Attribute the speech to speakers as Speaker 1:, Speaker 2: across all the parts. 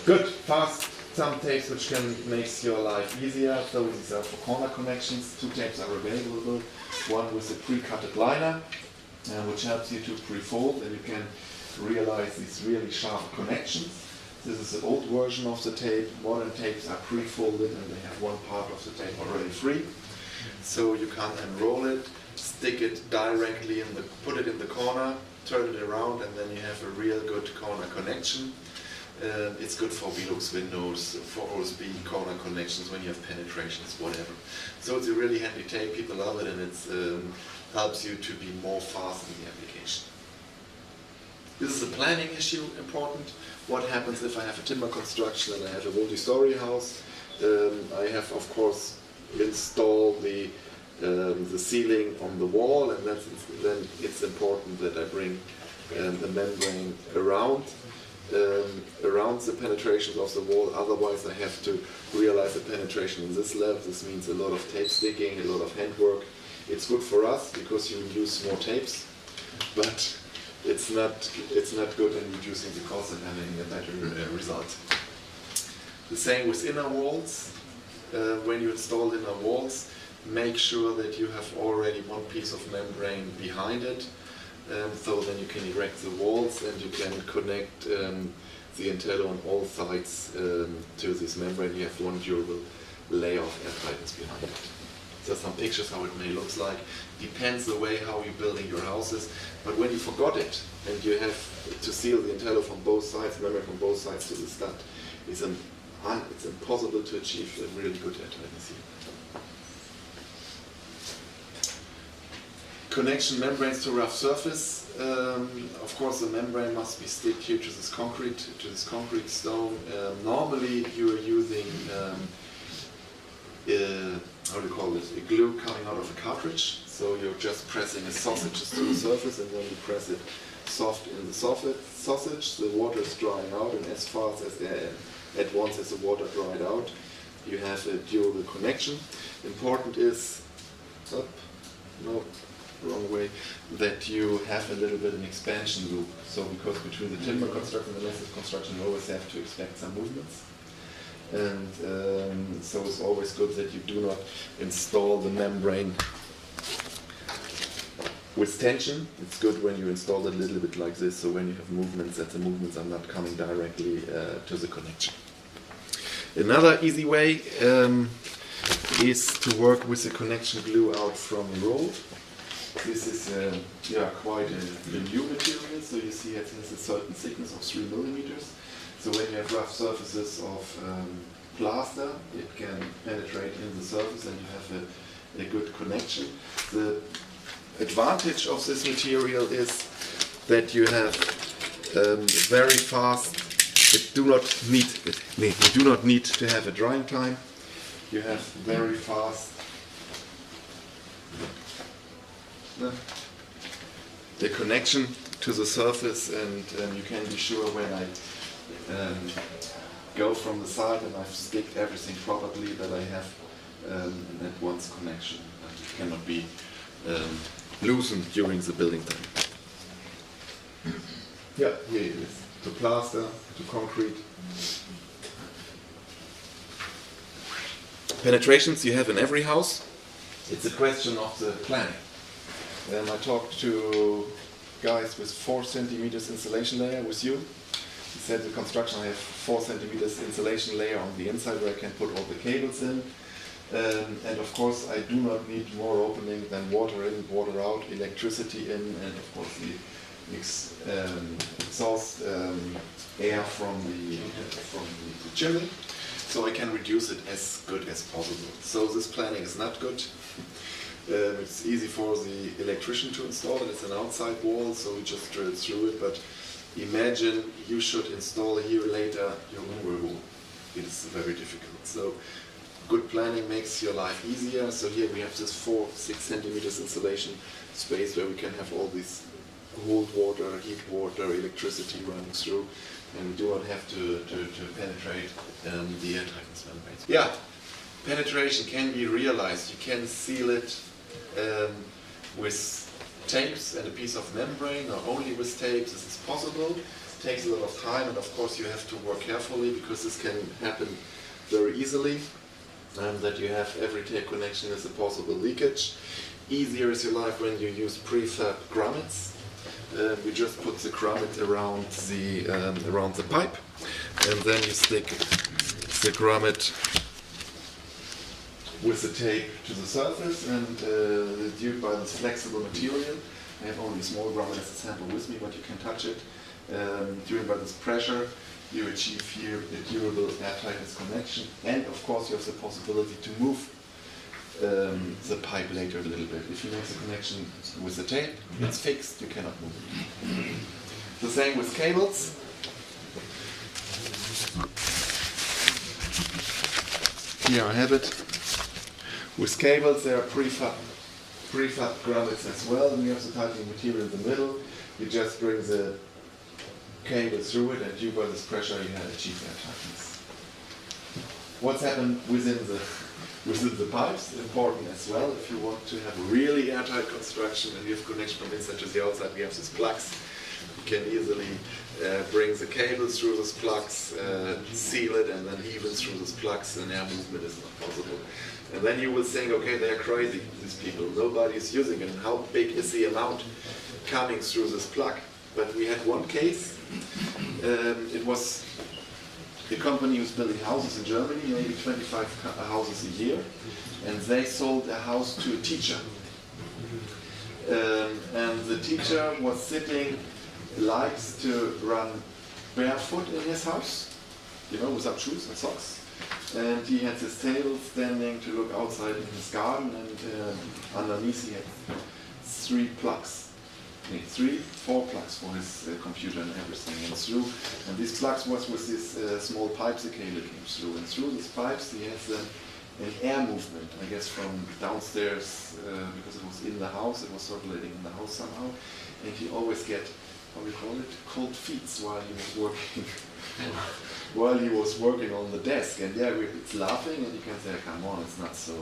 Speaker 1: Good, fast, some tapes which can make your life easier. So these are for corner connections. 2 tapes are available. One with a pre-cutted liner, which helps you to pre-fold, and you can realize these really sharp connections. This is the old version of the tape. Modern tapes are pre-folded and they have one part of the tape already free. So you can unroll it, stick it directly in the, put it in the corner, turn it around, and then you have a real good corner connection. It's good for Velux windows, for OSB corner connections when you have penetrations, whatever. So it's a really handy tape, people love it, and it helps you to be more fast in the application. This is a planning issue, important. What happens if I have a timber construction and I have a multi-story house? I have, of course, installed the ceiling on the wall, and then it's important that I bring the membrane around the penetrations of the wall. Otherwise, I have to realize the penetration in this level. This means a lot of tape sticking, a lot of handwork. It's good for us because you use more tapes, but it's not good in reducing the cost and having a better result. The same with inner walls. When you install inner walls, make sure that you have already one piece of membrane behind it, so then you can erect the walls and you can connect the Intello on all sides to this membrane. You have one durable layer of air tightness behind it. So some pictures how it may look like. Depends the way how you're building your houses. But when you forgot it and you have to seal the Intello from both sides, membrane from both sides to the stud, it's impossible to achieve a really good air tightness here. Connection membranes to rough surface. Of course, the membrane must be stick here to this concrete stone. Normally, you are using how do you call it? A glue coming out of a cartridge. So you're just pressing a sausage to the surface, and then you press it soft in the sausage. The water is drying out, and as fast as at once as the water dried out, you have a durable connection. Important is wrong way, that you have a little bit an expansion loop. So because between the timber construction and the massive construction, you always have to expect some movements. And so it's always good that you do not install the membrane with tension. It's good when you install it a little bit like this, so when you have movements, that the movements are not coming directly to the connection. Another easy way is to work with the connection glue out from the roll. This is quite a new material, so you see it has a certain thickness of 3 millimeters. So when you have rough surfaces of plaster, it can penetrate in the surface and you have a good connection. The advantage of this material is that you have very fast, you do not need to have a drying time. You have very fast the connection to the surface, and you can be sure when I go from the side and I've sticked everything properly that I have at once connection. It cannot be loosened during the building time. Yeah, here it is. To plaster, to concrete. Penetrations you have in every house. It's a question of the planning. I talked to guys with 4 centimeters insulation layer with you. He said the construction I have 4 centimeters insulation layer on the inside where I can put all the cables in. And of course I do not need more opening than water in, water out, electricity in, and of course the exhaust air from the chimney. So I can reduce it as good as possible. So this planning is not good. It's easy for the electrician to install it. It's an outside wall, so we just drill through it. But imagine you should install here later your lower wall. It's very difficult. So good planning makes your life easier. So here we have this 4-6 centimeters insulation space where we can have all this cold water, heat water, electricity running through, and we do not have to penetrate the air tightness membranes. Yeah, penetration can be realized. You can seal it with tapes and a piece of membrane, or only with tapes. This is possible. takes a lot of time, and of course you have to work carefully because this can happen very easily. That you have every tape connection is a possible leakage. Easier is your life when you use prefab grommets. We just put the grommet around the pipe, and then you stick the grommet with the tape to the surface, and due by this flexible material, I have only a small grommet as a sample with me, but you can touch it. During by this pressure, you achieve here a durable airtightness connection, and of course you have the possibility to move the pipe later a little bit. If you make the connection with the tape, it's fixed, you cannot move it. The same with cables. Here I have it. With cables, there are prefab grommets as well, and you have the tightening material in the middle. You just bring the cable through it, and due by this pressure, you have achieved airtightness. What's happened within the pipes is important as well. If you want to have a really airtight construction and you have connection from inside to the outside, we have these plugs. You can easily bring the cable through these plugs, seal it, and then even through these plugs, and air movement is not possible. And then you will think, okay, they're crazy, these people. Nobody is using it. And how big is the amount coming through this plug? But we had one case. It was a company who's building houses in Germany, maybe 25 houses a year, and they sold a house to a teacher. And the teacher was sitting, likes to run barefoot in his house, without shoes and socks. And he had this table standing to look outside in his garden, and underneath he had 4 plugs for his computer and everything. And these plugs was with these small pipes the cable came through. And through these pipes he has an air movement, I guess from downstairs, because it was in the house, it was circulating in the house somehow. And he always get, how do you call it, cold feet while he was working. While he was working on the desk, and it's laughing, and you can say, come on, it's not so,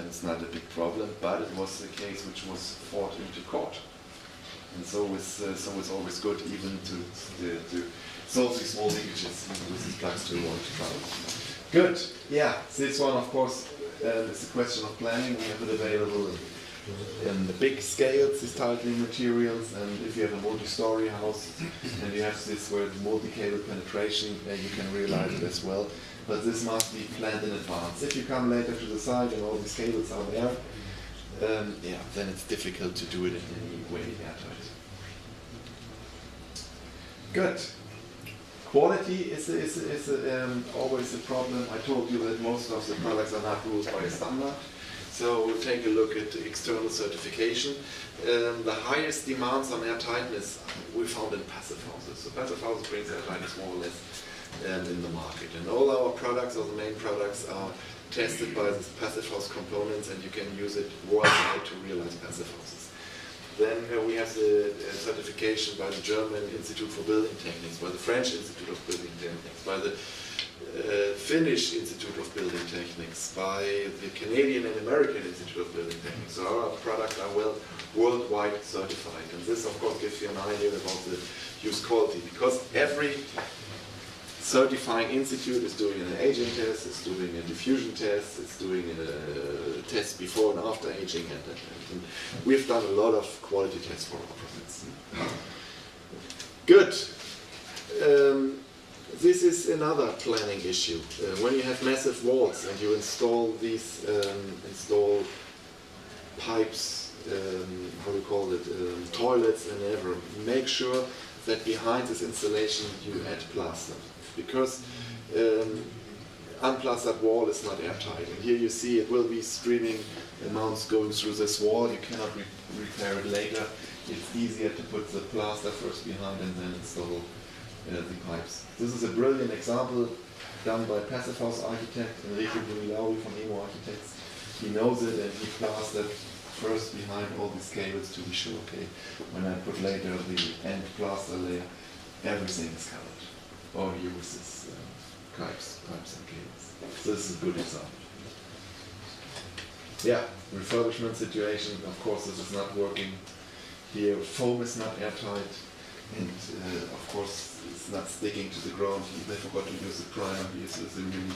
Speaker 1: it's not a big problem, but it was a case which was fought into court. And so it's always good even to solve these small leakages with these plugs to avoid trouble. Good. Yeah, this one, of course, is a question of planning. We have it available in the big scales, these tightening materials, and if you have a multi-story house and you have this where multi-cable penetration, you can realize it as well. But this must be planned in advance. If you come later to the site and all these cables are there, then it's difficult to do it in any way airtight. Good. Quality is always a problem. I told you that most of the products are not ruled by a standard. So we'll take a look at external certification. The highest demands on airtightness we found in passive houses. So passive houses brings airtightness more or less in the market. And all our products, or the main products, are tested by these passive house components, and you can use it worldwide to realize passive houses. Then we have the certification by the German Institute for Building Techniques, by the French Institute of Building Techniques, by the Finnish Institute of Building Techniques, by the Canadian and American Institute of Building Techniques. So our products are worldwide certified, and this of course gives you an idea about the use quality, because every certifying institute is doing an aging test, it's doing a diffusion test, it's doing a test before and after aging, and we've done a lot of quality tests for our products. Good. This is another planning issue. When you have massive walls and you install these pipes, how do you call it, toilets and whatever, make sure that behind this installation you add plaster, because unplastered wall is not airtight. And here you see it will be streaming amounts going through this wall. You cannot repair it later. It's easier to put the plaster first behind and then install the pipes. This is a brilliant example done by Passive House architect Enrico Brunilauri from Emo Architects. He knows it, and he plastered first behind all these cables to be sure, okay, when I put later the end plaster layer, everything is covered. Or he uses pipes and cables. So this is a good example. Yeah, refurbishment situation, of course this is not working. Here foam is not airtight. And of course, it's not sticking to the ground. They forgot to use the primer here, so it's a really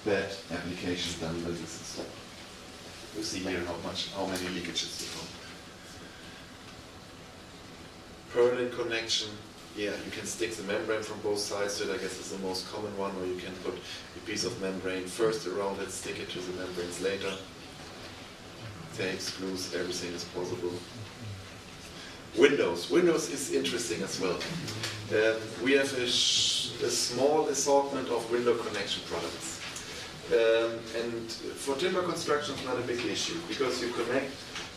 Speaker 1: bad application done by this installer. You see here how many leakages you found. Permanent connection, yeah, you can stick the membrane from both sides to it, I guess is the most common one, or you can put a piece of membrane first around it, stick it to the membranes later. Tapes, glues, everything is possible. Windows. Windows is interesting as well. We have a small assortment of window connection products. And for timber construction it's not a big issue, because you connect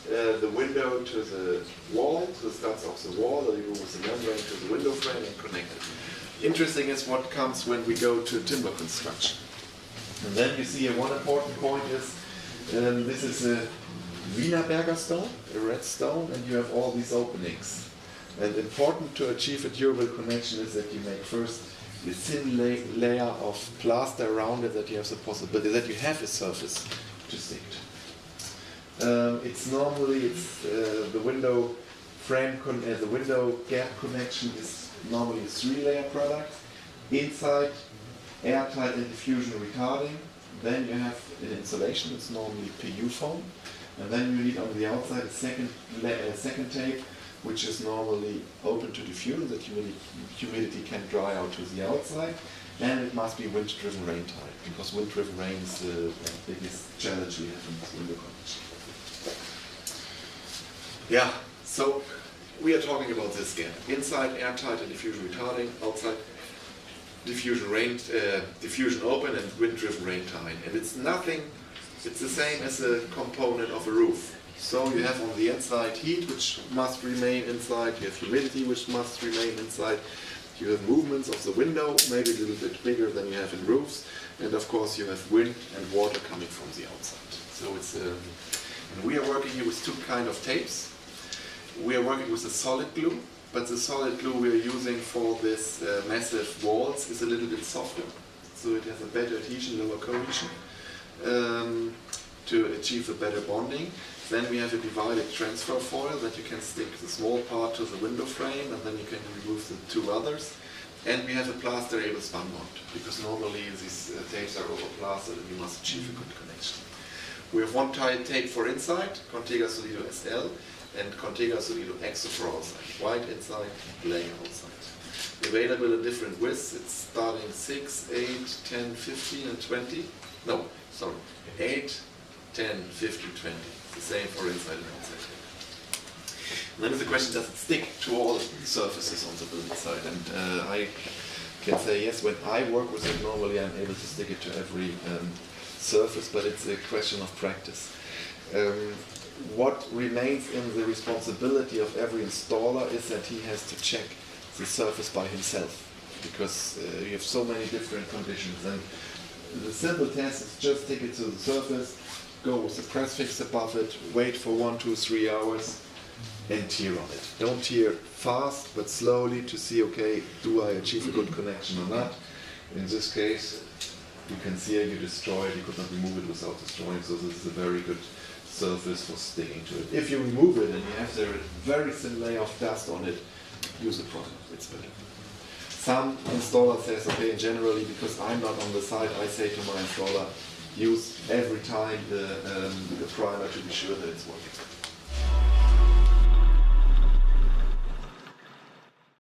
Speaker 1: the window to the wall, to the studs of the wall, or you go with the membrane to the window frame and connect it. Interesting is what comes when we go to timber construction. And then you see one important point is, this is a Wienerberger stone, a red stone, and you have all these openings. And important to achieve a durable connection is that you make first a thin layer of plaster around it, that you have the possibility, that you have a surface to stick to. It's normally the window frame, the window gap connection is normally a 3-layer product. Inside, airtight and diffusion retarding. Then you have an insulation, it's normally PU foam. And then you need on the outside a second tape, which is normally open to diffusion, that humidity can dry out to the outside. And it must be wind-driven rain tight, because wind-driven rain is the biggest challenge we have in this window connection. Yeah, so we are talking about this gap. Inside, airtight and diffusion retarding. Outside, diffusion open and wind-driven rain tight. And it's the same as a component of a roof. So you have on the inside heat, which must remain inside. You have humidity, which must remain inside. You have movements of the window, maybe a little bit bigger than you have in roofs. And of course you have wind and water coming from the outside. So it's, and we are working here with 2 kinds of tapes. We are working with a solid glue, but the solid glue we are using for this massive walls is a little bit softer. So it has a better adhesion, lower cohesion, to achieve a better bonding. Then we have a divided transfer foil that you can stick the small part to the window frame, and then you can remove the 2 others. And we have a plasterable spun bond, because normally these tapes are overplastered and you must achieve a good connection. We have one tape for inside, Contega Solido SL, and Contega Solido Exo for outside. White inside, black outside. Available in different widths. It's starting 6, 8, 10, 15, and 20. No, sorry, 8, 10, 15, 20. It's the same for inside and outside. And then is the question, does it stick to all surfaces on the building site? And I can say yes, when I work with it, normally I'm able to stick it to every surface, but it's a question of practice. What remains in the responsibility of every installer is that he has to check the surface by himself, because you have so many different conditions. And the simple test is just stick it to the surface, go with the press fix above it, wait for 1, 2, 3 hours, and tear on it. Don't tear fast, but slowly to see, okay, do I achieve a good connection or not? In this case, you can see here you destroy it, you could not remove it without destroying, so this is a very good surface for sticking to it. If you remove it and you have a very thin layer of dust on it, use a product, it's better. Some installer says, okay, generally, because I'm not on the site, I say to my installer, use every time the primer to be sure that it's working.